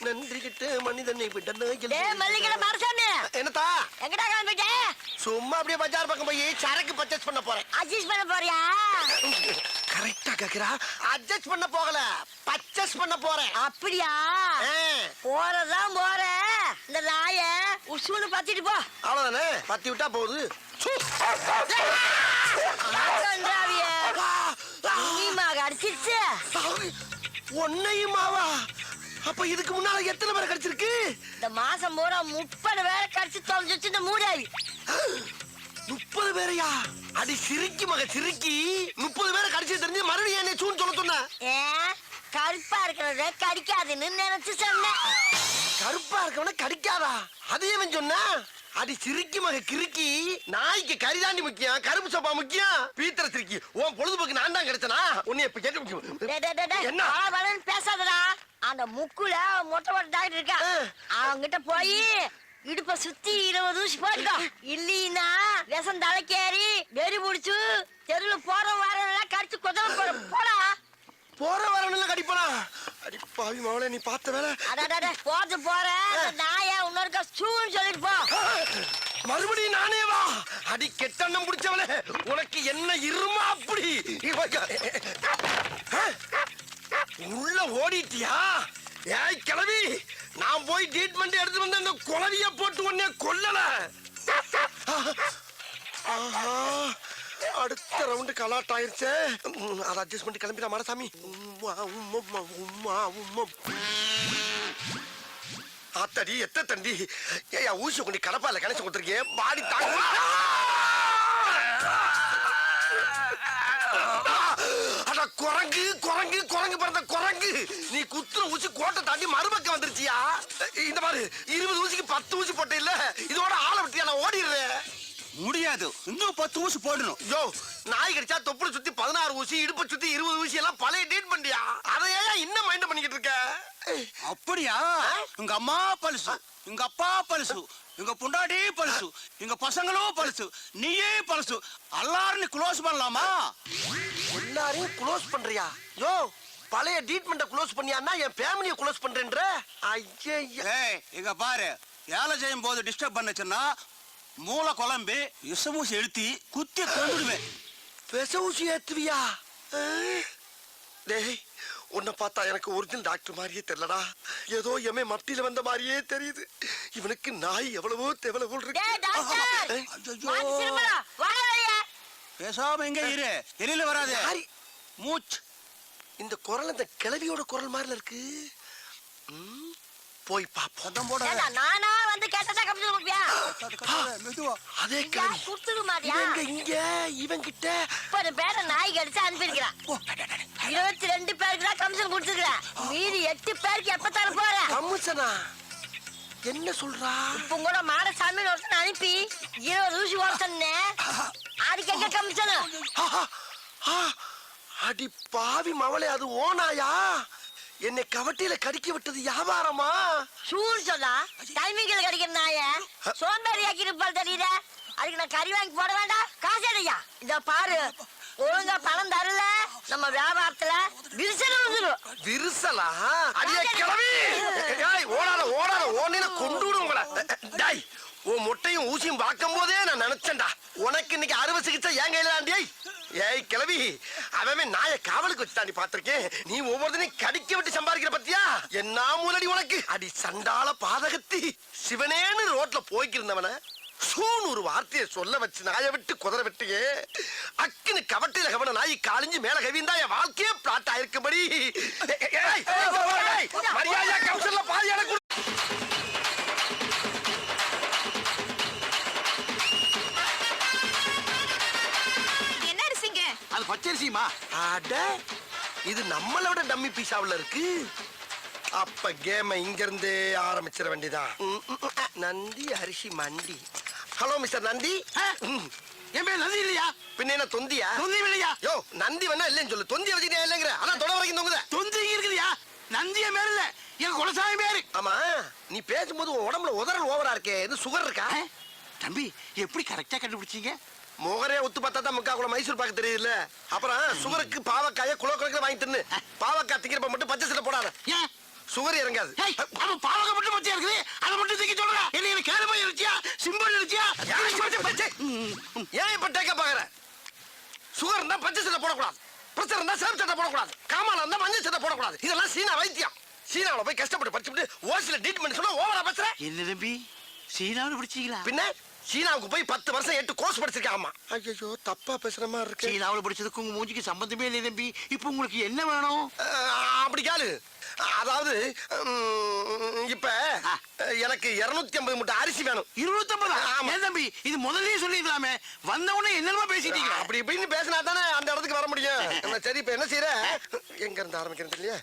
நன்றி கிட்ட மனிதனை விட்டன. என்னத்தா எங்கடா கிளம்பிட்ட? சும்மா அப்படியே பஜார் பக்கம் போய் சரக்கு பர்ச்சேஸ் பண்ண போறேன். அட்ஜஸ்ட் பண்ண போறியா? கரெக்டா கேக்குறா. அட்ஜஸ்ட் பண்ண போகல, பர்ச்சேஸ் பண்ண போறேன். அப்படியா? போறதான் போற. இந்த நாய உசுன்னு பத்திட்டு போ. அவ்வளவுதானே, பத்தி விட்டா போகுது. அடிச்சிருச்சு ஒன்னையுமாவா? அப்ப இதுக்கு முன்னால எத்தனை பேரை கடிச்சிருக்கு? இந்த மாசம் பூரா 30 பேரை கடிச்சு தொலைஞ்சிச்சு இந்த மூடாவி. 30 பேரையா? அடி சிரிக்கி மக சிரிக்கி. 30 பேரை கடிச்சு தெரிஞ்சு மறுபடியும் என்ன சூன்னு சொல்ல சொன்ன? கருப்பா இருக்கிறத கடிக்காதுன்னு நினைச்சு சொன்னேன். கருப்பா இருக்கவன கடிக்காதா? அதையே சொன்ன? அடி சிரிக்கி மக கிறுக்கி. நாய்க்கு கரிதாண்டி முக்கியம், கருப்பு சோப்பா முக்கியம். பீத்தர சிரிக்கி. உன் பொழுதுபோக்கு நான் தான் கிடைச்சனா? உன்னை இப்ப கேட்டு என்ன பேசாதடா. அந்த முக்குல மொட்டை மொட்டை டாக்டர் இருக்கா, அவங்கிட்ட போய் இடுப்ப சுத்தி 20 ஊசி போட்டோ. இல்லீனா விஷம் தலைக்கேறி வெறி முடிச்சு தெருல போற வாரம் கடிச்சு கொதல போடா. போற வரணும் கடிப்பனா? அடி பாவி மவளே, நீ பார்த்த வேலை. அட போது போற நாய இன்னொருக்கா சூன்னு சொல்லிட்டு போ. மறுபடியும் நானே வா? அடி கெட்டண்ணம் முடிச்சவளே, உனக்கு என்ன இருமா அப்படி? உள்ள ஓடிட்டியா? ஏய் கிளவி, நான் போய் ட்ரீட்மெண்ட் எடுத்து வந்து அந்த குளவிய போட்டு உடனே கொல்லல. அடுத்த ரவுண்டு கலாட் ஆயிருச்சே. அதை அட்ஜஸ்ட் பண்ணி கிளம்பிடா மாரசாமி. ஆத்தடி எத்த தண்டி. ஏயா ஊசி கொண்டு கடப்பால கணேச கொடுத்துருக்கேன். பாடி தாங்க. குரங்கு குரங்கு குரங்கு பிறந்த குரங்கு. நீ குத்துற ஊசி கோட்டை தாண்டி மறுபக்கம் வந்துருச்சியா? இந்த மாதிரி 20 ஊசிக்கு 10 ஊசி போட்ட இல்ல, இதோட ஆளை விட்டியா? நான் ஓடிடுறேன். முடியாது, இன்னும் 10 ஊசி போடணும். யோ, நாய் கடிச்சா தொப்புளை சுத்தி 16 ஊசி, இடுப்பை சுத்தி 20 ஊசி எல்லாம் பழைய டேட் பண்ணியா? அதையே இன்னும் மைண்ட் பண்ணிக்கிட்டு இருக்க? அப்படியா? உங்க அம்மா பழுசு, உங்க அப்பா பழுசு, உங்க பொண்டாட்டி பழுசு, எங்க பசங்களும் பழுசு, நீயே பழுசு. எல்லாரும் க்ளோஸ் பண்ணலாமா? எல்லாரையும் க்ளோஸ் பண்றியா? யோ, பழைய ட்ரீட்மெண்ட க்ளோஸ் பண்ணியான்னா என் ஃபேமிலியை க்ளோஸ் பண்றேன்ற? ஐயே, இங்க பாரு, வேலை செய்யும் போது டிஸ்டர்ப் பண்ணுச்சுன்னா மூளை குழம்பு விஷமூசி எழுத்தி குத்தி கொண்டுடுவேன். விஷமூசி ஏத்துவியா? டேய், உன்னை பார்த்தா எனக்கு ஒரிஜினல் டாக்டர் மாதிரியே தெரியலடா. ஏதோ எமே மத்தியில வந்த மாதிரியே தெரியுது. இவனுக்கு நாய் எவ்வளவோ தெவல போல் இருக்கு. பேசாம எங்க இரு, வெளியில வராது. மூச்சு. இந்த குரல் அந்த கிளவியோட குரல் மாதிரில இருக்கு. போய் பாப்போம். போட நானா வந்து கேட்டதா கம்ப்யூட்டர் கொடுப்பியா? அதே கிளவி குடுத்துடு மாதிரியா? இங்க இவன் கிட்ட 30 பேரை நாய் கடிச்சு அனுப்பியிருக்கிறான். 22 பேருக்கு தான் கமிஷன் கொடுத்துருக்கிறேன். மீதி 8 பேருக்கு எப்ப தர போற? கமிஷனா? என்ன சொல்றா? இப்ப கூட மாடசாமி ஒருத்தன் அனுப்பி 20 ஊசி ஓடுத்தே. அதுக்கு எங்க கமிஷன்? அடி பாவி மவளே, அது ஓனாயா? என்னை கவட்டியில கடிக்க விட்டது வியாபாரமா? சூழ் சொல்லா டைமிங்ல கடிக்கிற நாய சோம்பேறி ஆக்கிருப்பாள் தெரியுத. அதுக்கு நான் கறி வாங்கி போட வேண்டாம்? காசு அடையா? இத பாரு, ஒழுங்கா பணம் தரல நம்ம வியாபாரத்துல விரிசல் வந்துடும். விரிசலா? அடியே கிளவி, ஓடாத ஓடாத ஓடின கொண்டு விடும் உங்களை. டாய், உன் முட்டையும் ஊசியும் பார்க்கும் போதே நான் நினைச்சேன்டா உனக்கு இன்னைக்கு அறுவை சிகிச்சை என் கையில தாண்டி. ஏய் கிளவி, அவன் நாய காவலுக்கு வச்சு தாண்டி பாத்திருக்கேன். நீ ஒவ்வொருத்தனையும் கடிக்க விட்டு சம்பாதிக்கிற பத்தியா? என்ன மூலடி உனக்கு? அடி சண்டால பாதகத்தி. சிவனேன்னு ரோட்ல போய்க்கிருந்தவன சூன்னு ஒரு வார்த்தையை சொல்ல வச்சு நாயை விட்டு குதிரை விட்டியே. அக்குன்னு கவட்டில கவன நாய் காலிஞ்சு மேல கவிந்தா என் வாழ்க்கையே பிளாட் ஆயிருக்கும்படி. மரியாதையா கவுன்சில்ல பாதியான அது பச்சரிசிமா? அட, இது நம்மளோட டம்மி பீஸாவுல இருக்கு. அப்ப கேம இங்க இருந்து ஆரம்பிச்சிட வேண்டியதான். நந்தி அரிசி மண்டி. Hello mister Nandhi. என் பேர் நந்தி இல்லையா? பின்ன என்ன தொந்தியா? தொந்தி இல்லையா? யோ, நந்தி வேணா இல்லைன்னு சொல்லு. தொந்தி வச்சுக்கிட்டே இல்லைங்கிற. அதான் தொட வரைக்கும் தொங்குத. தொந்தி இருக்குதுயா? நந்திய பேர் இல்ல, என் குலசாமி பேரு. ஆமா, நீ பேசும்போது உன் உடம்புல உதறல் ஓவரா இருக்கே. இது சுகர் இருக்கா? தம்பி, எப்படி கரெக்டா கண்டுபிடிச்சீங்க? முகரே ஒத்து பார்த்தா தான் முக்கா கூட மைசூர் பாக்க தெரியுதுல்ல. அப்புறம் சுகருக்கு பாவக்காய குலோ கணக்கில் வாங்கி தின்னு. பாவக்காய் திங்கிறப்ப மட்டும் பச்சை சட்டை போடாத. சுகர் இறங்காது. ஏய், அப்ப பாவக மட்டும் பச்சையா இருக்குது. அதை மட்டும் தூக்கி சொல்றா. என்ன கேளுமா இருச்சியா? சிம்பிள் இருச்சியா? ஏன் இப்ப டேக்க பாக்குற? சுகர் இருந்தா பச்சை சட்டை போடக்கூடாது, பிரஷர் இருந்தா சேவ் சட்டை போடக்கூடாது, காமால இருந்தா மஞ்சள் சட்டை போடக்கூடாது. இதெல்லாம் சீனா வைத்தியம். சீனாவுல போய் கஷ்டப்பட்டு படிச்சுட்டு ஓசில ட்ரீட்மெண்ட் சொன்னா ஓவரா பேசுற. என்ன தம்பி சீனாவில் பிடிச்சீங்களா? பின்ன சீனாவுக்கு போய் 10 வருஷம் 8 கோர்ஸ் படிச்சிருக்காமா. ஐயோ தப்பா பேசுற மாதிரி இருக்கு. சீனாவில் படிச்சதுக்கு உங்க மூஞ்சிக்கு சம்பந்தமே இல்லை தம்பி. இப்போ உங்களுக்கு என்ன வேணும்? அப்படி கேளு. அதாவது இப்ப எனக்கு 250 மூட்டை அரிசி வேணும். 250? ஆமா. ஏன் தம்பி இது முதல்லயே சொல்லிருக்கலாமே. வந்த உடனே என்னமா பேசிட்டீங்க? அப்படி இப்படின்னு பேசினா தானே அந்த இடத்துக்கு வர முடியும். சரி இப்ப என்ன செய்யற? எங்க இருந்து ஆரம்பிக்கிறது இல்லையா?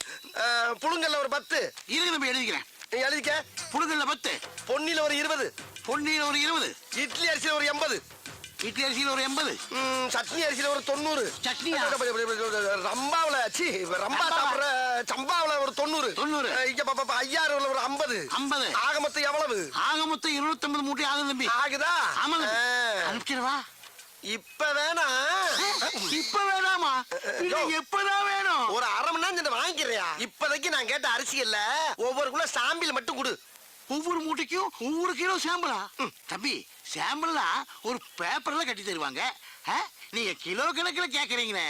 புழுங்கல்ல ஒரு 10 இருக்கு தம்பி, எழுதிக்கிறேன். எழுதிக்க. புழுங்கல்ல 10, பொன்னில ஒரு 20, பொன்னியில ஒரு 20, இட்லி அரிசியில ஒரு 80, இட்லி அரிசியில ஒரு 80, சட்னி அரிசியில ஒரு 90, சட்னியா? ரம்பாவுல ரம்பா சாப்பிடுற சம்பாவுல ஒரு 90, 90. இங்க ஐயாறுல ஒரு 50. 50. ஆக மொத்தம் எவ்வளவு? ஆக மொத்தம் 250 மூட்டை ஆகுது தம்பி. ஆகுதா? ஆமாங்க. அனுப்பிச்சிடவா? இப்ப வேணா? இப்ப வேணாமா? இது எப்பதான் வேணும்? ஒரு அரை மணி நேரம் வாங்கிக்கிறியா? இப்போதைக்கு நான் கேட்ட அரிசிகள்ல ஒவ்வொரு கிலோ சாம்பிள் மட்டும் கொடு. ஒவ்வொரு மூட்டைக்கும் ஒவ்வொரு கிலோ சாம்பிளா? தம்பி சாம்பிள்னா ஒரு பேப்பர்ல கட்டி தருவாங்க. நீங்க கிலோ கணக்குல கேக்குறீங்களே.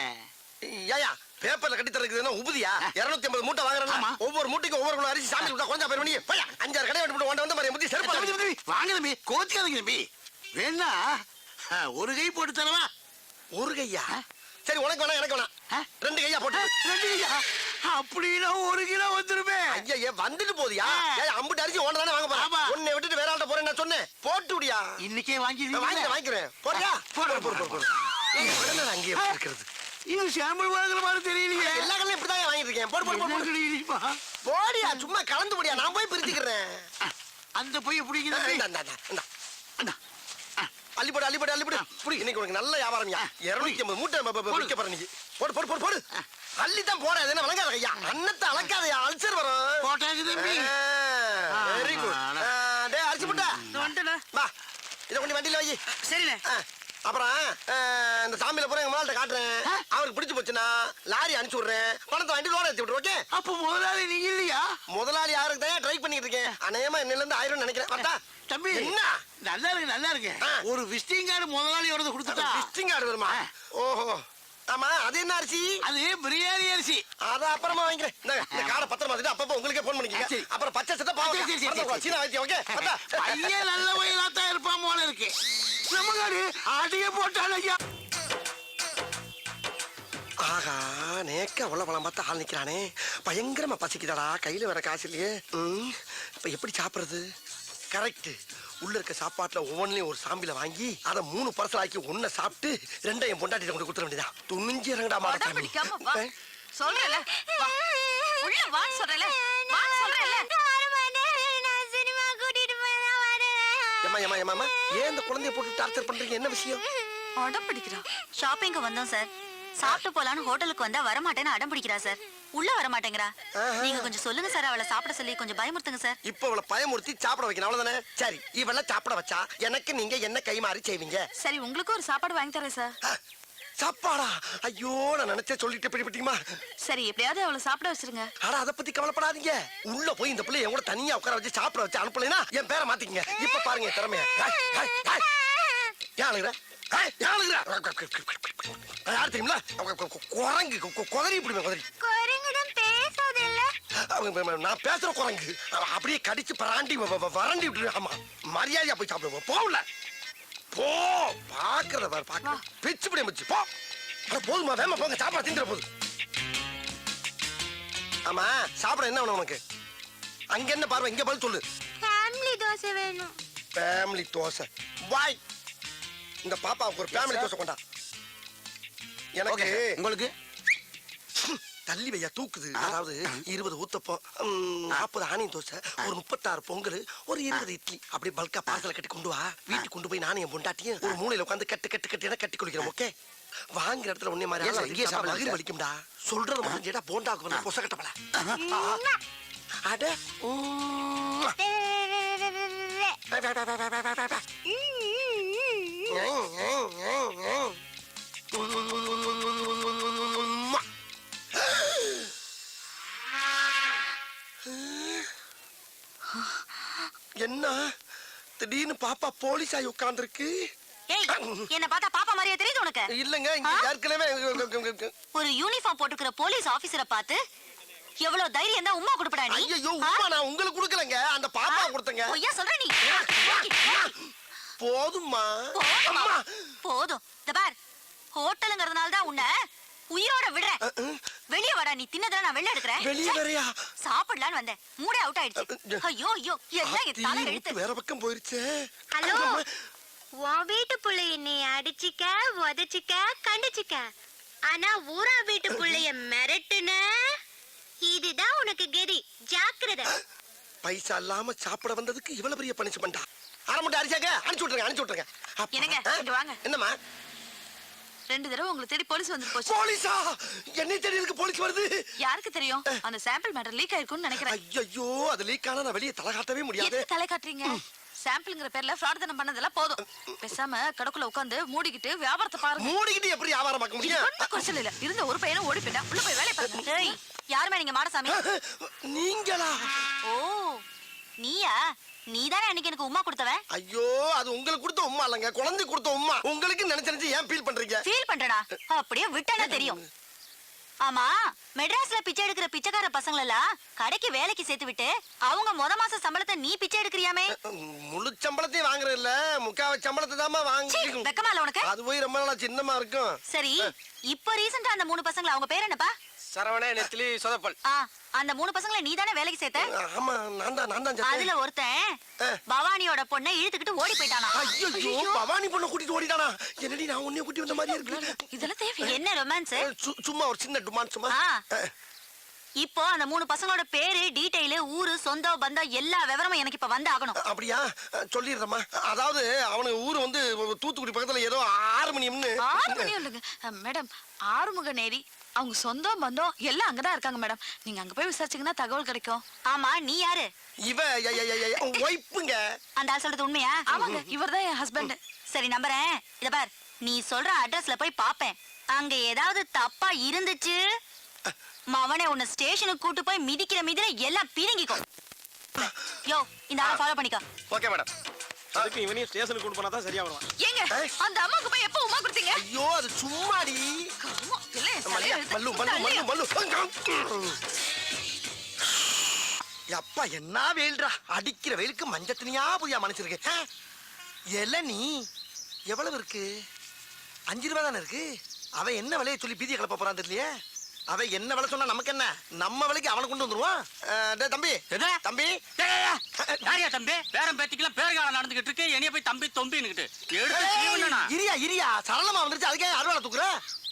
ஏயா பேப்பர்ல கட்டி தரதுன்னா உபதியா? 250 மூட்டை வாங்குறேன்னா ஒவ்வொரு மூட்டைக்கும் ஒவ்வொரு கிலோ அரிசி சாம்பிள் கொடுத்தா கொஞ்சம் பேர் பண்ணி போயா 5-6 கடை விட்டு வந்த மாதிரி முத்தி செருப்பு வாங்க தம்பி, கோச்சிக்காதீங்க தம்பி. வேணா ஒரு கை போட்டு தரவா? ஒரு கையா? சரி உனக்கு வேணா எனக்கு வேணா 2 கையா போட்டு. 2 கையா? அப்படின்னா 1 கிலோ வந்துருமே. ஐயா வந்துட்டு போதியா? அம்புட்டு அரிசி ஒண்ணு தானே வாங்க போறேன். உன்னை விட்டுட்டு வேற ஆள்கிட்ட போறேன் நான் சொன்னேன். போட்டு விடியா? இன்னைக்கே வாங்கிக்கிறேன். போறியா? போடு. அங்கேயே இருக்கிறது. இது சாம்பிள் வாங்குற மாதிரி தெரியலையே. எல்லா கல்லையும் இப்படிதான் வாங்கிட்டு இருக்கேன். போடு. போடியா சும்மா கலந்து போடியா. நான் போய் பிரிச்சுக்கிறேன். அந்த போய் பிடிக்கிறது. அள்ளிப்படு. புடி. இன்னைக்கு உனக்கு நல்ல வியாபாரம்யா. 250 மூட்டை விற்க போற நீ. போடு. அள்ளித்தான் போற. அது என்ன வழங்காத ஐயா. அன்னத்தை அளக்காதயா. அல்சர் வரும். போட்டாச்சு தம்பி. Very good. டேய் அரிசி முட்டை வந்துட்டேண்ணே. வா. இதை கொண்டு வண்டியில வை. சரிண்ணே. அப்புறம் இந்த சாமியில போற எங்க முதலாளிட்ட காட்டுறேன். அவருக்கு பிடிச்சு போச்சுன்னா லாரி அனுப்பிச்சு விடுறேன். பணத்தை வாங்கிட்டு லோன் ஏத்தி விட்டுரு. ஓகே? அப்ப முதலாளி நீங்க இல்லையா? முதலாளி யாருக்கு தான் ட்ரை பண்ணிட்டு இருக்கேன். அநேகமா என்னில இருந்து 1000 நினைக்கிறேன். பார்த்தா தம்பி என்ன நல்லா இருக்கு. ஒரு விசிட்டிங் கார்டு முதலாளியோட கொடுத்துட்டா விசிட்டிங் கார்டு வருமா? ஓஹோ. ஆமா அது என்ன அரிசி? அது பிரியாணி அரிசி. அத அப்புறமா வாங்கிக்கிறேன். இந்த கார்டை பத்திரமா வச்சுட்டு அப்பப்ப உங்களுக்கே போன் பண்ணிக்கங்க. சரி. அப்புறம் பச்சை சட்டை பாவம் சீனா வைத்தியம். ஓகே? பையன் நல்ல வயலா தான் இருப்பான் போல இருக்கு. நமக்காரு ஆடிய போட்டான் ஐயா. ஆகா நேக்க உள்ள பழம் பார்த்து ஆள் நிக்கிறானே. பயங்கரமா பசிக்குதாடா. கையில வேற காசு இல்லையே. இப்ப எப்படி சாப்பிடுறது? கரெக்ட். உள்ள இருக்க சாப்பாட்டுல ஒவ்வொன்றையும் ஒரு சாம்பில வாங்கி அதை 3 பார்சல் ஆக்கி ஒன்ன சாப்பிட்டு 2 என் பொண்டாட்டிட்ட கொண்டு கொடுத்துட வேண்டியதான். துணிஞ்சு இறங்கடா மாட்டா. பிடிக்காம வா. சொல்றேல. வா. உள்ள வா சொல்றேல. வா சொல்றேல. சினிமா கூட்டிட்டு போறேன். ஏமா ஏன் இந்த குழந்தைய போட்டு டார்ச்சர் பண்றீங்க? என்ன விஷயம்? அடம் பிடிக்கிறா. ஷாப்பிங்க வந்தோம் சார். சாப்பிட்டு போலான்னு ஹோட்டலுக்கு வந்தா வரமாட்டேன்னு அடம் பிடிக்கிறா சார். உள்ள வர மாட்டேங்கிறா. நீங்க கொஞ்சம் சொல்லுங்க சார். அவளை சாப்பிட சொல்லி கொஞ்சம் பயமுறுத்துங்க சார். இப்ப அவளை பயமுறுத்தி சாப்பிட வைக்கணும் அவ்வளவுதானே? சரி இவள சாப்பிட வச்சா எனக்கு நீங்க என்ன கைமாறி செய்வீங்க? சரி உங்களுக்கு ஒரு சாப்பாடு வாங்கி தரேன் சார். சாப்பாடா? ஐயோ நான் நினைச்சே சொல்லிட்டு பிடிப்பீங்களா? சரி எப்படியாவது அவளை சாப்பிட வச்சிருங்க. ஆனா அதை பத்தி கவலைப்படாதீங்க. உள்ள போய் இந்த பிள்ளை என் கூட தனியா உட்கார வச்சு சாப்பிட வச்சு அனுப்பலைன்னா என் பேரை மாத்திக்கங்க. இப்ப பாருங்க திறமைய. யார் தெரியுங்களா? குரங்கு குதறி இப்படி குதறி. நான் பேசுற குரங்கு அப்படியே கடிச்சு பராண்டி வறண்டி விட்டு. ஆமா மரியாதையா போய் சாப்பிடுவோம். போகல போ. பாக்குறத பாரு. பாக்க பிச்சு பிடி வச்சு போ. போதுமா? வேமா போங்க. சாப்பாடு திங்கிற போது. ஆமா சாப்பிட என்ன வேணும் உனக்கு? அங்க என்ன பார்வை? இங்க பதில் சொல்லு. ஃபேமிலி தோசை வேணும். ஃபேமிலி தோசை வாய். இந்த பாப்பாவுக்கு ஒரு ஃபேமிலி தோசை கொண்டா. எனக்கு உங்களுக்கு தள்ளி வையா தூக்குது. அதாவது 20 ஊத்தப்பம், 40 ஆனியன் தோசை, ஒரு 36 பொங்கல், ஒரு 20 இட்லி அப்படி பல்கா பார்சல கட்டி கொண்டு வா. வீட்டுக்கு கொண்டு போய் நானும் என் பொண்டாட்டியும் ஒரு மூலையில உட்காந்து கட்டி குளிக்கிறோம். ஓகே? வாங்குற இடத்துல உன்னை மாதிரி வயிறு வலிக்கும்டா. சொல்றது மட்டும் கேட்டா போண்டாக்கு வந்து பொச கட்டப்பல. அட என்ன திடீர்னு பாப்பா போலீஸ் ஆகி உட்கார்ந்துருக்கு? ஏய் என்ன பார்த்தா பாப்பா மாதிரியே தெரியுது உனக்கு? இல்லங்க இங்க ஏற்கனவே ஒரு யூனிஃபார்ம் போட்டுக்கிற போலீஸ் ஆபீசரை பார்த்து எவ்வளவு தைரியம் தான் உம்மா கொடுப்படா நீ? ஐயோ உமா நான் உங்களுக்கு கொடுக்கலங்க, அந்த பாப்பா கொடுத்தங்க. பொய்யா சொல்ற நீ? போதும்மா. போதுமா? அம்மா. போதும். இந்த பார், ஹோட்டலுங்கிறதுனால தான் உன்னை உயிரோட விடுறேன். வெளிய வாடா, நீ தின்னதெல்லாம் நான் வெளில எடுக்கிறேன். வெளிய வரையா? சாப்பிடலான்னு வந்தேன், மூடே அவுட் ஆயிடுச்சு. ஐயோ ஐயோ, எல்லாம் என் தலை எழுத்து. வேற பக்கம் போயிருச்சு. ஹலோ, உன் வீட்டு புள்ளைய நீ அடிச்சிக்க, உதச்சிக்க, கண்டிச்சிக்க. ஆனா ஊரா வீட்டு புள்ளைய மிரட்டுன, இதுதான் உனக்கு கதி. ஜாக்கிரதை. பைசா இல்லாம சாப்பிட வந்ததுக்கு இவ்வளவு பெரிய பனிஷ்மெண்டா? அரை மட்டும் அரிசாங்க அனுப்பிச்சு விட்டுருங்க, அனுப்பிச்சு விட்டுருங்க. அப்பா. என்னங்க, இங்க வாங்க. என்னம்மா? 2 தடவை உங்களை தேடி போலீஸ் வந்து போச்சு. போலீஸா? என்னை தேடி இருக்கு போலீஸ் வருது? யாருக்கு தெரியும்? அந்த சாம்பிள் மேட்டர் லீக் ஆயிருக்கும்னு நினைக்கிறேன். ஐயோ அது லீக் ஆனா நான் வெளியே தலை காட்டவே முடியாது. எதுக்கு தலை காட்டுறீங்க? சாம்பிள்ங்கிற பேர்ல ஃப்ராட் தனம் பண்ணதெல்லாம் போதும். பேசாம கடக்குள்ள உட்கார்ந்து மூடிக்கிட்டு வியாபாரத்தை பாருங்க. மூடிக்கிட்டு எப்படி வியாபாரம் பார்க்க முடியும்? ஒண்ணும் குறைச்சல் இல்ல. இருந்த ஒரு பையனும் ஓடி போயிட்டான். உள்ள போய் வேலைய பாருங்க. ஏய், யாருமே நீங்க மாடசாமி? நீங்களா? ஓ, நீயா? நீதானே அன்னைக்கு எனக்கு உம்மா கொடுத்தவன்? ஐயோ அது உங்களுக்கு கொடுத்த உம்மா இல்லங்க, குழந்தை கொடுத்த உம்மா. உங்களுக்கு நினைச்சு ஏன் ஃபீல் பண்றீங்க? ஃபீல் பண்றடா, அப்படியே விட்டனா தெரியும். ஆமா, மெட்ராஸ்ல பிச்சை எடுக்கிற பிச்சைக்கார பசங்கள எல்லாம் கடைக்கு வேலைக்கு சேர்த்து விட்டு அவங்க மாச சம்பளத்தை நீ பிச்சை எடுக்கிறியாமே? முழு சம்பளத்தையும் வாங்குறது இல்ல, முக்காவ சம்பளத்தை தாமா வாங்கி. வெக்கமா இல்ல உனக்கு? அது போய் ரொம்ப நாளா சின்னமா இருக்கும். சரி, இப்ப ரீசெண்டா அந்த 3 பசங்கள, அவங்க பேர் என்னப்பா? சரவண, நெத்திலி, சொதப்பல். அந்த 3 பசங்கள நீ தானே வேலைக்கு சேர்த்த? ஆமா நான் தான் அதுல ஒருத்தன் பவானியோட பொண்ணை இழுத்துக்கிட்டு ஓடி போயிட்டானா? ஐயோ பவானி பொண்ணை கூட்டிட்டு ஓடிட்டானா? என்னடி நான் உன்னைய கூட்டி வந்த மாதிரி இருக்கு. இதெல்லாம் தேவை. என்ன ரொமான்ஸ்? சும்மா ஒரு சின்ன டுமான் சும்மா. இப்போ அந்த 3 பசங்களோட பேரு, டீடைல், ஊரு, சொந்தம், பந்தம் எல்லா விவரமும் எனக்கு இப்ப வந்து ஆகணும். அப்படியா? சொல்லிடுறேம்மா. அதாவது அவனுக்கு ஊரு வந்து தூத்துக்குடி பக்கத்துல ஏதோ 6 மணியம்னு. 6 மணி இல்லைங்க மேடம். ஆறுமுக நேரி, அவங்க சொந்தம் பந்தம் எல்லாம் அங்கதான் இருக்காங்க மேடம். நீங்க அங்க போய் விசாரிச்சீங்கன்னா தகவல் கிடைக்கும். ஆமா, நீ யாரு? இவ ஒய்ப்புங்க. அந்த ஆள் சொல்றது உண்மையா? ஆமாங்க, இவர்தான் என் ஹஸ்பண்ட். சரி, நம்புறேன். இத பார், நீ சொல்ற அட்ரஸ்ல போய் பாப்பேன். அங்க ஏதாவது தப்பா இருந்துச்சு, மவனே உன்னை ஸ்டேஷனுக்கு கூட்டு போய் மிதிக்கிற மிதிர எல்லாம் பிரிங்கிக்கோ. யோ, இந்த ஆளை ஃபாலோ பண்ணிக்கோ. Okay madam. அதுக்கு இவனையும் ஸ்டேஷனுக்கு கூட்டு போனா தான் சரியா வருவான். ஏங்க, அந்த அம்மாக்கு போய் எப்ப உமா கொடுத்தீங்க? ஐயோ அது சும்மாடி. அம்மா, எல்லாம் என் மல்லு தலையில இழுத்து. மல்லு மல்லு மல்லு மல்லு. அப்பா என்ன வெயில்டா, அடிக்கிற வெயிலுக்கு மஞ்சள் தனியா புதியா மனுச்சிருக்கு. இளநீ எவ்வளவு இருக்கு? 5 ரூபா தானே இருக்கு. அவன் என்ன விலையை சொல்லி பீதியை கிளப்ப போறான் தெரியலையே. அவன் என்ன விலை சொன்னா நமக்கு என்ன? நம்ம விலைக்கு அவனை கொண்டு வந்துருவான். தம்பி தம்பி யாரியா தம்பி? பேரம் பேத்திக்கலாம் பேர்காலம் நடந்துகிட்டு இருக்கு. என்னைய போய் தம்பி தொம்பின்னுகிட்டு இரியா இரியா சரளமா வந்துருச்சு. அதுக்கே அறுவாலை தூக்குற?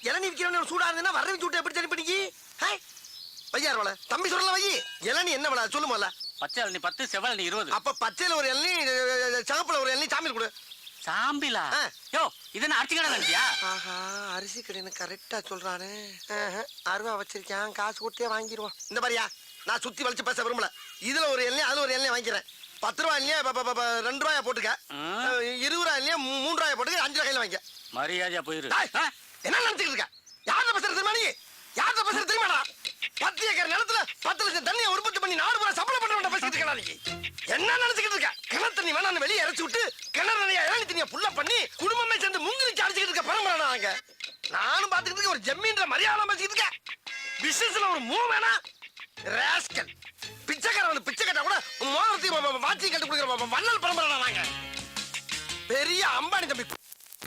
இளநீ விற்கிறவன சூடா இருந்ததுன்னா வரவி சூட்டை எப்படி சரி பண்ணிக்கி? வையார் வலை தம்பி சொல்லல வை. இளநீ என்ன விலை சொல்லுமோல? பச்சை இளநீ 10, செவல் இளநீ 20. அப்ப பச்சையில ஒரு இளநீ, சிவப்புல ஒரு இளநீ, சாமியில் கொடு. சாம்பிலா? யோ, இது என்ன அரிசி கடை நினைச்சியா? ஆஹா, அரிசி கடைன்னு கரெக்டா சொல்றானே. அருவா வச்சிருக்கேன், காசு கொடுத்தே வாங்கிடுவோம். இந்த மாதிரியா நான் சுத்தி வளைச்சு பேச விரும்பல. இதுல ஒரு எண்ணெய், அதுல ஒரு எண்ணெய் வாங்கிக்கிறேன். 10 ரூபாய் இல்லையா 2 ரூபாயா போட்டுக்க. 20 ரூபாய் இல்லையா 3 ரூபாயா போட்டுக்க. 5 ரூபாய் கையில வாங்கிக்க. மரியாதையா போயிரு. என்ன நினைச்சுக்கிட்டு இருக்க? யார்கிட்ட பேசுறது தெரியுமா நீ? யார்கிட்ட பேசுறது தெரியுமாடா? 10 ஏக்கர் நிலத்துல 10 லட்சம் தண்ணியை உற்பத்தி பண்ணி 4 ரூபாய் சப்ளை பண்றவன் பேசிட்டு இருக்கா நீ? என்ன நினைச்சுக்கிட்டு இருக்க? கிணறு தண்ணி வேணான்னு வெளியே இறச்சி விட்டு கிணறு நிறைய இளநீ தண்ணியை புள்ள பண்ணி குடும்பமே சேர்ந்து முங்கிலிச்சு அடிச்சுக்கிட்டு இருக்க பரம்பரை நாங்க. நானும் பாத்துக்கிட்டு இருக்க. ஒரு ஜம்மீன்ற மரியாதை பேசிக்கிட்டு இருக்க. பிசினஸ்ல ஒரு மூவ் வேணா ராஸ்கல். பிச்சைக்காரன் பிச்சை கட்டா கூட மோதிரத்தையும் வாட்சி கட்டு கொடுக்குற வள்ளல் பரம்பரை நாங்க. பெரிய அம்பானி தம்பி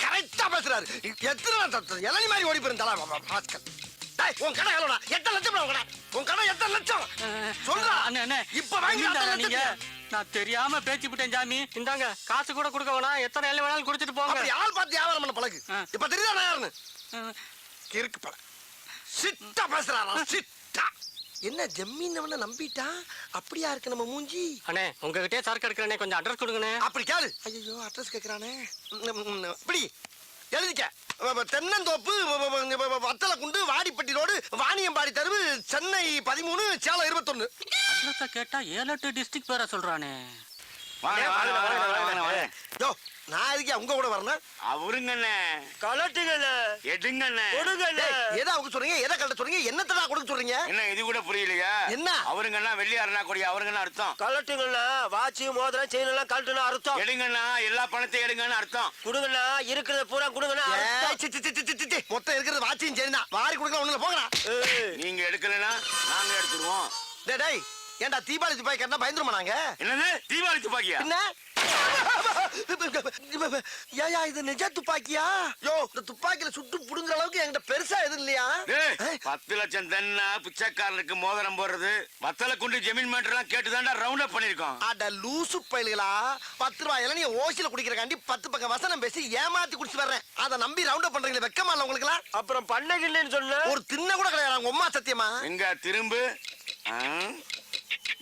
கரெக்டா பேசுறாரு. எத்தனை இளநீ மாதிரி ஓடி போயிருந்தாளா ராஸ்கல். உன் கடை எவ்வளோடா? 8 லட்சம் உன் கடை. உன் கடை 8 லட்சம் சொல்றா. இப்ப வாங்கி நீங்க நான் தெரியாம பேச்சு விட்டேன் சாமி. இந்தாங்க காசு கூட கொடுக்க வேணாம். எத்தனை எல்லாம் வேணாலும் குடிச்சிட்டு போங்க. அப்படி ஆள் பார்த்து வியாபாரம் பண்ண பழகு. இப்ப தெரியுதா நான் யாருன்னு? கிறுக்கு பழ சிட்டா பேசுறாரா சிட்டா. என்ன ஜம்மீன் நம்பிட்டா? அப்படியா இருக்கு நம்ம மூஞ்சி? அண்ணே, உங்ககிட்டயே சரக்கு எடுக்கிறேனே, கொஞ்சம் அட்ரஸ் கொடுங்கண்ணே. அப்படி கேளு. ஐயோ அட்ரஸ் கேக்குறானே. இப்படி எழுதிக்க. தென்னந்தோப்பு, வத்தலை குண்டு, வாடிப்பட்டி ரோடு, வாணியம்பாடி தெருவு, சென்னை 13, சேலம் 21. அட்ரஸ கேட்டா 7-8 டிஸ்ட்ரிக்ட் பேரை சொல்றானே. வாங்க வாங்க வாங்க வாங்க வாங்க யோ நான் எதுக்கு உங்க கூட வரணும் அவருங்கண்ணே கலட்டுங்கண்ணே எடுங்கண்ணே கொடுங்கண்ணே எதை அவங்க சொல்றீங்க எதை கட்ட சொல்றீங்க என்னத்தடா கொடுக்க சொல்றீங்க என்ன இது கூட புரியலையா என்ன? அவருங்கண்ணா வெள்ளியாரனா கொடியா அவருங்கண்ணா அர்த்தம் கலட்டுங்கண்ணா வாட்சி மோதிரம் செயின் எல்லாம் கலட்டுனா அர்த்தம் எடுங்கண்ணா எல்லா பணத்தையும் எடுங்கன்னு அர்த்தம் கொடுங்கண்ணா இருக்கிறத பூரா கொடுங்கண்ணா ஏய், C, C, C, C, C, C. மொத்தம் இருக்கிறது வாட்சியும் சரிதான் வாரி கொடுக்க ஒண்ணுல போங்கடா நீங்க எடுக்கலனா நாங்க எடுத்துருவோம் டேய் ஏன்டா தீபாவளி துப்பாக்கி கட்டினா பயந்துருமா நாங்க என்னது தீபாவளி துப்பாக்கியா என்ன ஏயா இது நிஜ துப்பாக்கியா யோ இந்த துப்பாக்கில சுட்டு புடுங்குற அளவுக்கு என்கிட்ட பெருசா எதுவும் இல்லையா டேய், 10 லட்சம் தன்னா பிச்சைக்காரனுக்கு மோதிரம் போடுறது வத்தல குண்டு ஜமீன் மேட்டர்லாம் கேட்டுதான்டா ரவுண்ட் அப் பண்ணிருக்கோம் அட லூசு பயல்களா 10 ரூபாயில நீ ஓசில குடிக்கிறக்காண்டி 10 பக்கம் வசனம் பேசி ஏமாத்தி குடிச்சு வர்றேன் அதை நம்பி ரவுண்ட் அப் பண்றீங்களே வெக்கமா இல்ல உங்களுக்கு அப்புறம் பண்ணகில்லைன்னு சொன்ன ஒரு தின்ன கூட கிடையாது உங்க அம்மா சத்தியமா எங்க திரும்பு ஆ?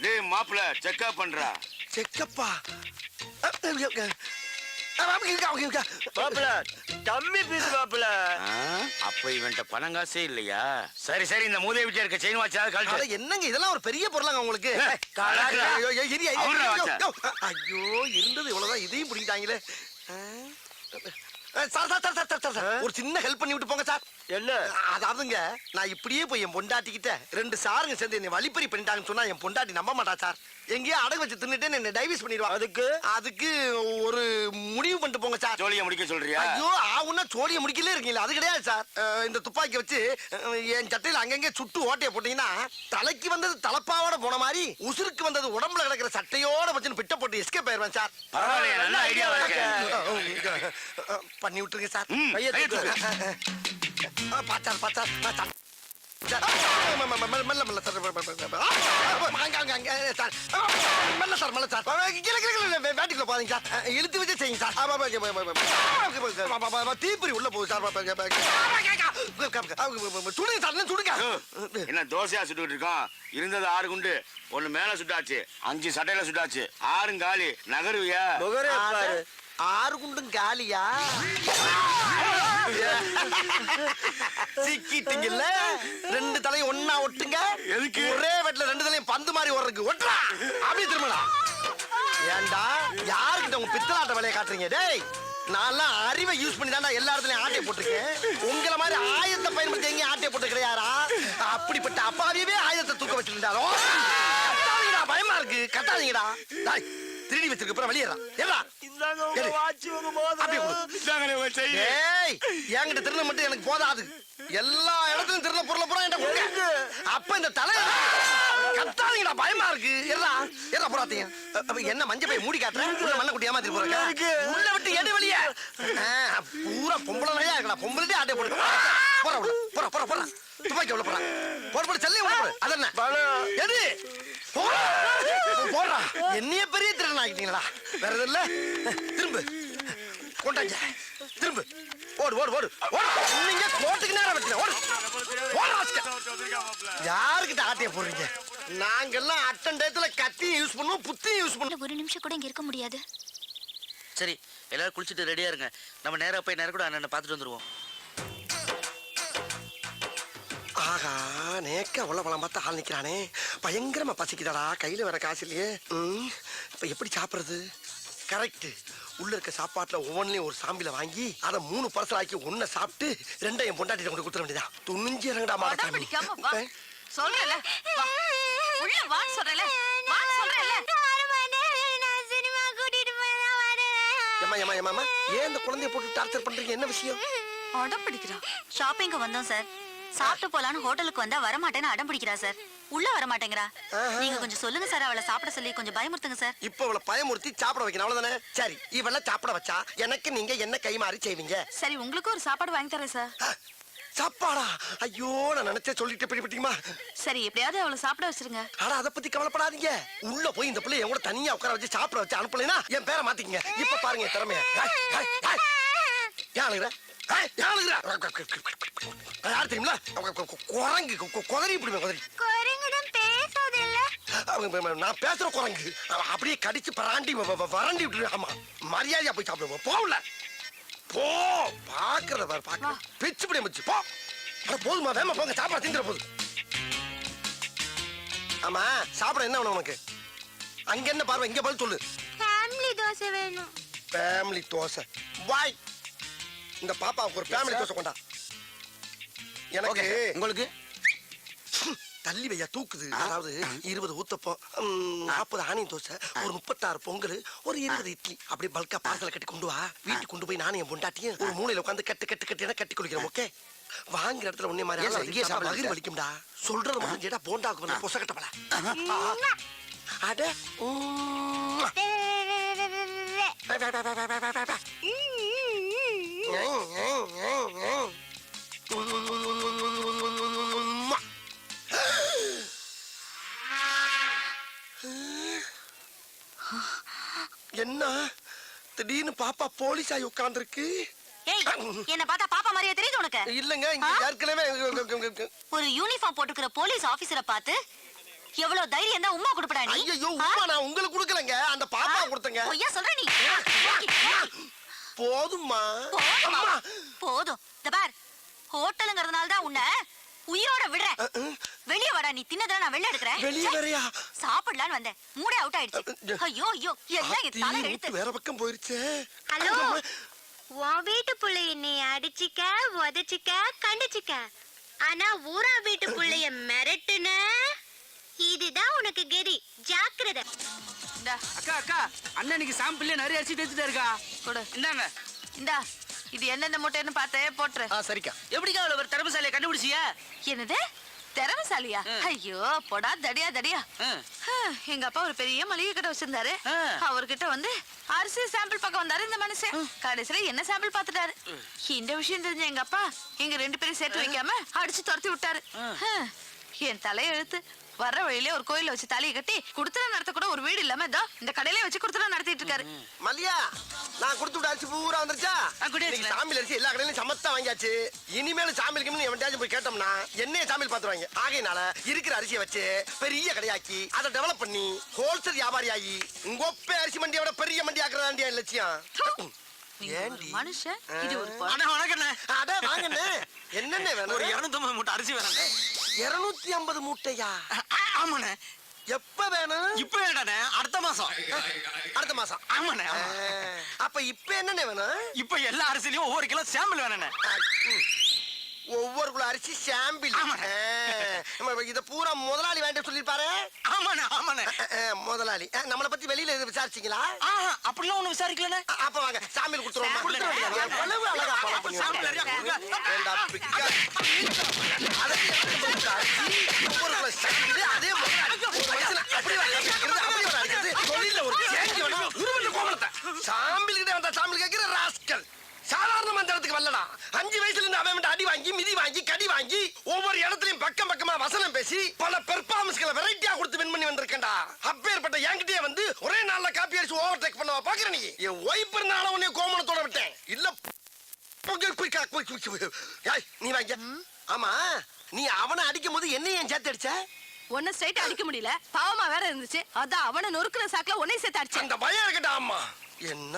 டேய் மாப்பிள செக்அப் பண்றா செக்கப்பா மாப்பிள கம்மி பீஸ் மாப்பிள ஆ? அப்ப இவன்ட்ட பணம் காசே இல்லையா சரி சரி இந்த மூதேவி விட்டு இருக்க செயின் வாட்சாவது கழட்டு என்னங்க இதெல்லாம் ஒரு பெரிய பொருளாங்க உங்களுக்கு கலக்குறா. ஐயோ, ஐயோ, இரு, ஐயோ, அவர்தான் ஐயோ, வச்சா. ஐயோ. ஐயோ இருந்தது இவ்வளவுதான் இதையும் பிடிக்கிட்டாங்களே sir sir sir sir sir sir ஒரு சின்ன ஹெல்ப் பண்ணி விட்டு போங்க சார் என்ன அதாவதுங்க நான் இப்படியே போய் என் பொண்டாட்டிக்கிட்ட 2 சாருங்க சேர்ந்து என்னை வழிப்பறி பண்ணிட்டாங்கன்னு சொன்னா என் பொண்டாட்டி நம்ப மாட்டா சார் எங்கேயோ அடகு வச்சு தின்னுட்டு என்ன டைவர்ஸ் பண்ணிடுவான் அதுக்கு ஒரு முடிவு பண்ணிட்டு போங்க சார் ஜோலியை முடிக்க சொல்றியா ஐயோ ஆவுன்னா சோழிய முடிக்கலே இருக்கீங்களா அது கிடையாது சார் இந்த துப்பாக்கி வச்சு என் சட்டையில அங்கங்க சுட்டு ஓட்டைய போட்டீங்கன்னா தலைக்கு வந்தது தலப்பாவோட போன மாதிரி உசுருக்கு வந்தது உடம்புல கிடக்கிற சட்டையோட வச்சு பிட்ட போட்டு எஸ்கேப் ஆயிருவேன் சார் பரவாயில்லையா நல்ல ஐடியாவா இருக்கு பண்ணி விட்டுருங்க சார் ம், கையை கையை தூக்கு. பாச்சார் பாச்சார் பாச்சார் மெல்ல மெல்ல சார் சார் மெல்ல சார் மெல்ல சார் கீழே கீழே வேட்டிக்குள்ள பாருங்க சார் இழுத்து வச்சு செய்யுங்க சார் தீப்பொறி உள்ள போகுது சார் சுடுங்க சார் சுடுங்க என்ன தோசையா சுட்டுக்கிட்டு இருக்கோம் இருந்தது 6 குண்டு 1 மேல சுட்டாச்சு 5 சட்டையில சுட்டாச்சு 6 காலி நகருவியா முகரே பாரு 6 குண்டும் காலியா சிக்கிட்டீங்கல்ல 2 தலையும் ஒண்ணா ஒட்டுங்க எதுக்கு? ஒரே வெட்ல 2 தலையும் பந்து மாதிரி ஓடுறதுக்கு ஒட்டுறா அப்படி திரும்படா ஏண்டா யாருக்கிட்ட உங்க பித்தலாட்ட வேலையை காட்டுறீங்க டேய் நான்லாம் அறிவை யூஸ் பண்ணி தான்டா எல்லா இடத்துலயும் ஆட்டையை போட்டிருக்கேன் உங்களை மாதிரி ஆயுதத்தை பயன்படுத்தி எங்கேயும் ஆட்டையை போட்டு கிடையாரா அப்படிப்பட்ட அப்பாவியவே ஆயுதத்தை தூக்க வச்சிருந்தாரோ கட்டாதீங்கடா பயமா இருக்கு கட்டாதீங்கடா டேய் திருடி வச்சிருக்க அப்புறம் வெளியேறா ஏடா இந்தாங்க உங்க வாட்சி உங்க அப்படியே மோதிரம் கொடு. ஏய் என்கிட்ட திருட மட்டும் எனக்கு போதாது எல்லா இடத்துலயும் திருட பொருளை பூரா என்கிட்ட கொடுங்க அப்ப இந்த தலை கத்தாதீங்கடா பயமா இருக்கு எறா போறாதீங்க அப்ப என்ன மஞ்சள் பை மூடி காட்டுறேன் உள்ள மண்ணை குட்டி ஏமாத்திட்டு போறேன் உள்ள விட்டு எடு வெளியே பூரா பொம்பளை நிறையா இருக்கடா பொம்பளை ஆட்டை போட்டு போற உள்ள போற போற போற துப்பாக்கி உள்ள போற போற போட செல்லையும் உள்ள போடு அது என்ன எது போடுறா என்னைய பெரிய திருடன் ஆகிட்டீங்களா வேற எதுவும் இல்ல திரும்ப கொண்டாங்க திரும்ப ஓடு ஓடு ஓடு ஓடு நீங்க கோட்டுக்கு நேரம் வெட்டுங்க ஓடு யாருக்கிட்ட ஆட்டைய போடுறீங்க நாங்கெல்லாம் அட்டன் டயத்துல கத்தியும் யூஸ் பண்ணுவோம் புத்தியும் யூஸ் பண்ணுவோம் 1 நிமிஷம் கூட இங்க இருக்க முடியாது சரி எல்லாரும் குளிச்சுட்டு ரெடியா இருங்க நம்ம நேரா போய் நேரம் கூட அண்ணனை பார்த்துட்டு வந்துருவோம் ஆகா நேக்க அவ்வளவு பழம் பார்த்து ஆள் நிக்கிறானே பயங்கரமா பசிக்குதாடா கையில வேற காசு இல்லையே இப்ப எப்படி சாப்பிடுறது கரெக்ட் உள்ள இருக்க சாப்பாட்டுல ஒவ்வொன்றையும் ஒரு சாம்பில வாங்கி அதை 3 பார்சல் ஆக்கி 1 சாப்பிட்டு 2 என் பொண்டாட்டி கொண்டு கொடுத்துட வேண்டியதா துணிஞ்சு இறங்கடா அடம் பிடிக்காம வா சொல்றேல வா உள்ள வா சொல்றேல வா சொல்றேல நான் சினிமா கூட்டிட்டு போய் வரேன் ஏமா ஏமா ஏமா ஏன் இந்த குழந்தைய போட்டு டார்ச்சர் பண்றீங்க என்ன விஷயம் அடம் பிடிக்கிறா ஷாப்பிங்க்கு வந்தோம் சார் சாப்பிட்டு போலான்னு ஹோட்டலுக்கு வந்தா வரமாட்டேன்னு அடம் பிடிக்கிறா சார் உள்ள வர மாட்டேங்கிறா நீங்க கொஞ்சம் சொல்லுங்க சார் அவளை சாப்பிட சொல்லி கொஞ்சம் பயமுறுத்துங்க சார் இப்ப அவளை பயமுறுத்தி சாப்பிட வைக்கணும் அவ்வளவுதானே சரி இவள சாப்பிட வச்சா எனக்கு நீங்க என்ன கை மாறி செய்வீங்க சரி உங்களுக்கு ஒரு சாப்பாடு வாங்கி தரேன் சார் சாப்பாடா ஐயோ நான் நினைச்சே சொல்லிட்டு பிடிப்பீங்களா சரி எப்படியாவது அவளை சாப்பிட வச்சிருங்க ஆனா அத பத்தி கவலைப்படாதீங்க உள்ள போய் இந்த பிள்ளை என் கூட தனியா உட்கார வச்சு சாப்பிட வச்சு அனுப்பலைன்னா என் பேரை மாத்திக்கங்க இப்ப பாருங்க என் திறமைய யார் தெரியுங்களா குரங்கு குதறி இப்படி குதறி குரங்குடன் பேசாதில்ல நான் பேசுற குரங்கு அப்படியே கடிச்சு பராண்டி வறண்டி விட்டு ஆமா மரியாதையா போய் சாப்பிடுவோம் போகல போ பாக்குறத பாரு பாக்க பிச்சு பிடி வச்சு போ அட போதுமா வேமா போங்க சாப்பிட திங்கிற போது ஆமா சாப்பிட என்ன வேணும் உனக்கு அங்க என்ன பார்வை இங்க பதில் சொல்லு ஃபேமிலி தோசை வேணும். ஃபேமிலி தோசை வாய். இந்த பாப்பாவுக்கு ஒரு ஃபேமிலி தோசை கொண்டா. எனக்கு உங்களுக்கு தள்ளி வையா தூக்குது. அதாவது 20 ஊத்தப்பம், 40 ஆனியன் தோசை, ஒரு 36 பொங்கல், ஒரு 20 இட்லி, அப்படி பல்கா பார்சல கட்டி கொண்டு வா. வீட்டுக்கு கொண்டு போய் நானும் என் பொண்டாட்டியும் ஒரு மூலையில உட்காந்து கட்டு கட்டு கட்டி கட்டி குளிக்கிறோம். ஓகே, வாங்குற இடத்துல உன்னை மாதிரி இங்கே மகிழ் வலிக்கும்டா. சொல்றது மட்டும் கேட்டா போண்டாக்கு வந்து பொச கட்டப்பல. அட என்ன திடீர்னு பாப்பா போலீஸ் ஆகி உட்கார்ந்துருக்கு? ஏய், என்ன பார்த்தா பாப்பா மாதிரியே தெரியுது உனக்கு? இல்லங்க, இங்க ஏற்கனவே ஒரு யூனிஃபார்ம் போட்டுக்கிற போலீஸ் ஆபீசரை பார்த்து எவ்வளவு தைரியம் தான் உம்மா கொடுப்படா நீ? ஐயோ, உமா நான் உங்களுக்கு கொடுக்கலங்க, அந்த பாப்பா கொடுத்தங்க. பொய்யா சொல்ற நீ? போதும்மா. போதுமா? அம்மா. போதும். இந்த பார், ஹோட்டலுங்கிறதுனால தான் உன்னை உயிரோட விடுறேன். வெளிய வாடா, நீ தின்னதா நான் வெளிய எடுக்கிறேன். வெளிய வரையா? சாப்பிடலான்னு வந்தேன், மூடே அவுட் ஆயிடுச்சு. ஐயோ ஐயோ, எல்லாம் என் தலை எழுத்து. வேற பக்கம் போயிருச்சு. ஹலோ, உன் வீட்டு புள்ளைய நீ அடிச்சிக்க, உதச்சிக்க, கண்டிச்சிக்க. ஆனா ஊரா வீட்டு புள்ளைய மிரட்டுன, இதுதான் உனக்கு கெதி. ஜாக்கிரதை. இந்தா அக்கா அக்கா, அண்ணனுக்கு சாம்பிள்ல நிறைய அரிசி தேய்ச்சிட்டே இருக்கா. கொடு. இந்தாங்க. இந்தா இது எந்தெந்த மூட்டைன்னு பார்த்து போட்டுரு. சரிக்கா. எப்படிக்கா அவ்வளவு ஒரு திறமைசாலியை கண்டுபிடிச்சியா? என்னது திறமைசாலியா? ஐயோ போடா தடியா தடியா. எங்க அப்பா ஒரு பெரிய மளிகை கடை வச்சிருந்தாரு. அவர்கிட்ட வந்து அரிசி சாம்பிள் பக்கம் வந்தாரு இந்த மனுஷன். கடைசியில என்ன சாம்பிள் பாத்துட்டாரு. இந்த விஷயம் தெரிஞ்ச எங்க அப்பா எங்க 2 பேரும் சேர்த்து வைக்காம அடிச்சு துரத்தி விட்டாரு. என் தலைய எழுத்து. வர்ற வழியிலே ஒரு கோயில வச்சு தலையை கட்டி குடுத்தன நடத்த கூட ஒரு வீடு இல்லாம இதோ இந்த கடையிலே வச்சு குடுத்தன நடத்திட்டு இருக்காரு. மல்லியா, நான் கொடுத்து விட்ட அரிசி பூரா வந்துருச்சா? இன்னைக்கு சாமியில் அரிசி எல்லா கடையிலும் சமத்தா வாங்கியாச்சு. இனிமேல் சாமிலுக்கு எவன்டாச்சும் போய் கேட்டோம்னா என்னைய சாமியில் பாத்துருவாங்க. ஆகையினால இருக்கிற அரிசியை வச்சு பெரிய கடையாக்கி அதை டெவலப் பண்ணி ஹோல்சேல் வியாபாரி ஆகி உங்க ஒப்பே அரிசி மண்டியை விட பெரிய மண்டி ஆக்குறதாண்டியா லட்சியம். நீங்க ஒரு மனுஷன், இது ஒரு அண்ணா வணக்கண்ணே. அட வாங்கண்ணே, என்னென்ன வேணும்? ஒரு 250 மூட்டை அரிசி வேணும். 250 மூட்டையா? ஆமாண்ணே. எப்ப வேணும்? இப்ப வேண்டாண்ணே, அடுத்த மாசம். அடுத்த மாசம். ஆமாண்ணே. அப்ப இப்ப என்னென்ன வேணும்? இப்ப எல்லா அரிசிலையும் ஒவ்வொரு கிலோ சாம்பிள் வேணுண்ணே. ஒவ்வொரு குள்ள அரிசி சாம்பிள். இத பூரா முதலாளி வேண்டாம் சொல்லிருப்பாரு. ஆமாண்ணே ஆமாண்ணே. முதலாளி நம்மளை பத்தி வெளியில எதுவும் விசாரிச்சீங்களா? அப்படிலாம் ஒண்ணு விசாரிக்கலண்ணே. அப்ப வாங்க சாம்பிள் கொடுத்துருவோம். எவ்வளவு அழகா follow பண்ணி சாம்பிள் நிறைய கொடுங்க. வேண்டா, பிக்கா. ஒவ்வொரு குள்ள சாம்பிள் அதே முதலாளி. ஒரு வயசுல அப்படி அடிக்கிறது, அப்படி அடிக்கிறது. தொழில ஒரு சேஞ்ச் வேணும். உருவல கோமலத்தை சாம்பிள் கிட்ட வந்தா சாம்பிள் கேக்குற ராஸ்கல். சாதாரண மந்திரத்துக்கு வரலடா. 5 வயசுல இருந்து அவன் அடி வாங்கி மிதி வாங்கி கடி வாங்கி ஒவ்வொரு இடத்துலயும் பக்கம் பக்கமா வசனம் பேசி பல பெர்ஃபார்மன்ஸ்களை வெரைட்டியா கொடுத்து வின் பண்ணி வந்திருக்கேன்டா. அப்பேற்பட்ட என்கிட்டயே வந்து ஒரே நாள்ல காப்பி அடிச்சு ஓவர்டேக் பண்ணவா பாக்குற நீ? என் ஒய்ஃப் இருந்தாலும் உன்னை கோமணத்தோட விட்டேன். இல்ல நீ வாங்க. ஆமா, நீ அவனை அடிக்கும் போது என்ன ஏன் சேர்த்து அடிச்ச? ஒன்னும் ஸ்ட்ரைட் அடிக்க முடியல, பாவமா வேற இருந்துச்சு. அதான் அவனை நொறுக்குற சாக்குல உன்னை சேர்த்து அடிச்சேன். அந்த பயம் இருக்கட்டா. அம்மா என்ன